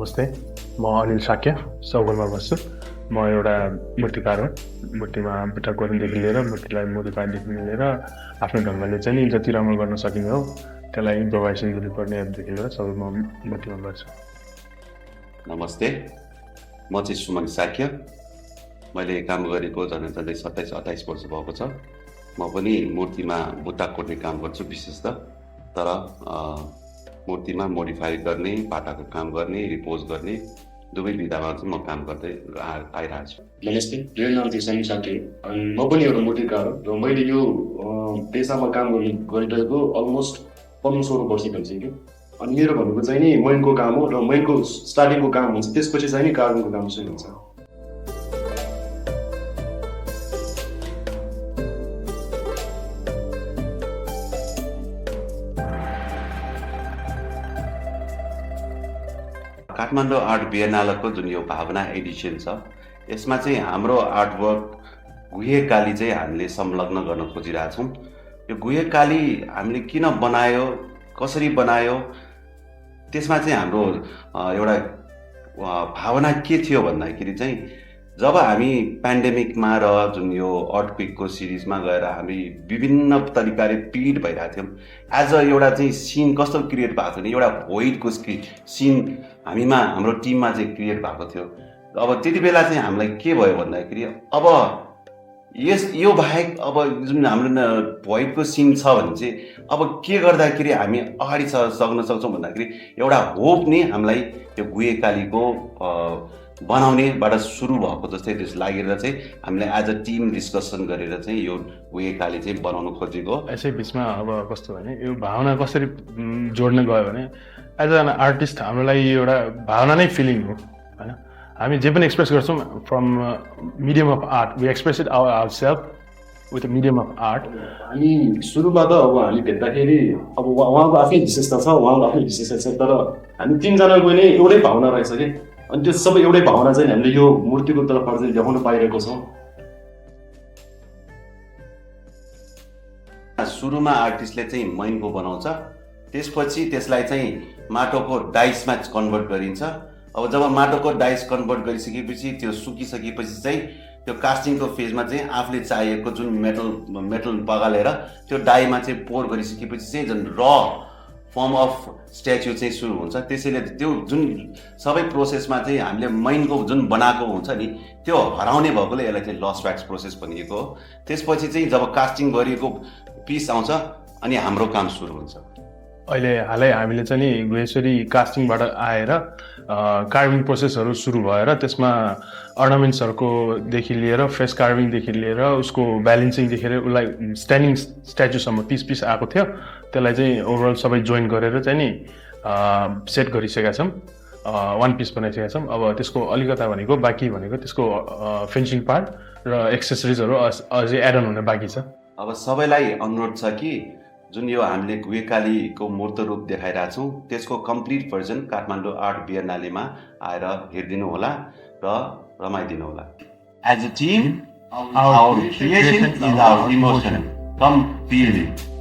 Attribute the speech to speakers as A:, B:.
A: नमस्ते, म अनिल साक्य सौगलमा बस्छु। म एउटा मूर्तिकार हो। मूर्तिमा बुट्टा कोर्नदेखि लिएर मूर्तिलाई मोडिफाईदेखि लिएर आफ्नो ढङ्गले चाहिँ नि जति राम्रो गर्न सकिने हो त्यसलाई इम्प्रोभाइजेसन गर्नुपर्नेदेखि लिएर सबै म मूर्तिमा गर्छु।
B: नमस्ते, म चाहिँ सुमन साक्य। मैले काम गरेको झन्डै 27-28 वर्ष भएको छ। म पनि मूर्तिमा बुट्टा कोर्ने काम गर्छु विशेष तर मूर्तिमा मोडिफाई गर्ने, पाटाको काम गर्ने, रिपोज गर्ने दुवै विधामा चाहिँ म काम गर्दै आइरहेको छु।
C: नमस्ते, मेरो नाम चाहिँ सनी साक्य अनि म पनि एउटा मूर्तिकार हो र मैले यो पेसामा काम गरिरहेको अलमोस्ट 15-16 वर्ष भइसक्यो। अनि मेरो भनेको चाहिँ नि मैनको काम हो र मैनको स्टार्टिङको काम हुन्छ, त्यसपछि चाहिँ नि कार्विङको काम सुरु हुन्छ।
B: काठमाडौँ आर्ट बिएनालेको जुन यो भावना एडिसन छ, यसमा चाहिँ हाम्रो आर्टवर्क गुहेकाली चाहिँ हामीले संलग्न गर्न खोजिरहेछौँ। यो गुहेकाली हामीले किन बनायो, कसरी बनायो, त्यसमा चाहिँ हाम्रो एउटा भावना के थियो भन्दाखेरि चाहिँ जब हामी पेन्डेमिकमा र जुन यो अर्थक्वेकको सिरिजमा गएर हामी विभिन्न तरिकाले पीडित भइरहेको थियौँ, एज अ एउटा चाहिँ सिन कस्तो क्रिएट भएको थियो नि, एउटा भोइडको सिन हाम्रो टिममा चाहिँ क्रिएट भएको थियो। अब त्यति बेला चाहिँ हामीलाई के भयो भन्दाखेरि अब यो बाहेक अब जुन हाम्रो भोइडको सिन छ भने चाहिँ अब के गर्दाखेरि हामी अगाडि सक्न सक्छौँ भन्दाखेरि एउटा होप नै हामीलाई यो गुहेकालीको बनाउनेबाट सुरु भएको जस्तै त्यस लागेर चाहिँ हामीले एज अ टिम डिस्कसन गरेर चाहिँ यो गुहेकाली चाहिँ बनाउन खोजेको।
A: यसै बिचमा अब कस्तो भने यो भावना कसरी जोड्न गयो भने एज एन आर्टिस्ट हाम्रो लागि एउटा भावना नै फिलिङ हो हैन। हामी जे पनि एक्सप्रेस गर्छौँ from medium of art, we express it ourself with a medium of art.
C: हामी सुरुमा त अब हामी भेट्दाखेरि अब उहाँको आफ्नै विशेषता छ, उहाँको आफ्नै विशेषता छ, तर हामी तिनजनाको नै एउटै भावना रहेछ कि, अनि त्यो सबै एउटै भावना चाहिँ हामीले यो मूर्तिको तर्फबाट चाहिँ देखाउन पाइरहेको छौँ।
B: सुरुमा आर्टिस्टले चाहिँ मैनको बनाउँछ, त्यसपछि त्यसलाई चाहिँ माटोको डाइसमा कन्भर्ट गरिन्छ। अब जब माटोको डाइस कन्भर्ट गरिसकेपछि त्यो सुकिसकेपछि चाहिँ त्यो कास्टिङको फेजमा चाहिँ आफूले चाहिएको जुन मेटल पगालेर त्यो डाइमा चाहिँ पोर गरिसकेपछि चाहिँ जुन र फर्म अफ स्ट्याच्यु चाहिँ सुरु हुन्छ। त्यसैले त्यो जुन सबै प्रोसेसमा चाहिँ हामीले मैनको जुन बनाएको हुन्छ नि त्यो हराउने भएकोले यसलाई चाहिँ लस्ट व्याक्स प्रोसेस भनिएको हो। त्यसपछि चाहिँ जब कास्टिङ गरिएको पिस आउँछ अनि हाम्रो काम सुरु हुन्छ।
A: अहिले हालै हामीले चाहिँ नि गुहेश्वरी कास्टिङबाट आएर कार्विङ प्रोसेसहरू सुरु भएर त्यसमा अर्नामेन्ट्सहरूकोदेखि लिएर फेस कार्विङदेखि लिएर उसको ब्यालेन्सिङदेखि लिएर उसलाई स्ट्यान्डिङ स्ट्याचुसम्म पिस आएको थियो। त्यसलाई चाहिँ ओभरअल सबै जोइन गरेर चाहिँ नि सेट गरिसकेका छौँ, वान पिस बनाइसकेका छौँ। अब त्यसको अलिकता भनेको बाँकी भनेको त्यसको फिनिसिङ पार्ट र एक्सेसरिजहरू अझै एड अन हुन बाँकी छ।
B: अब सबैलाई अनुरोध छ कि जुन यो हामीले गुहेकालीको मूर्त रूप देखाइरहेछौँ त्यसको कम्प्लिट भर्जन काठमाडौँ आर्ट बिएनालेमा आएर हेरिदिनु होला र रमाइदिनु होला। As a team, our creation is our emotion, come feel it.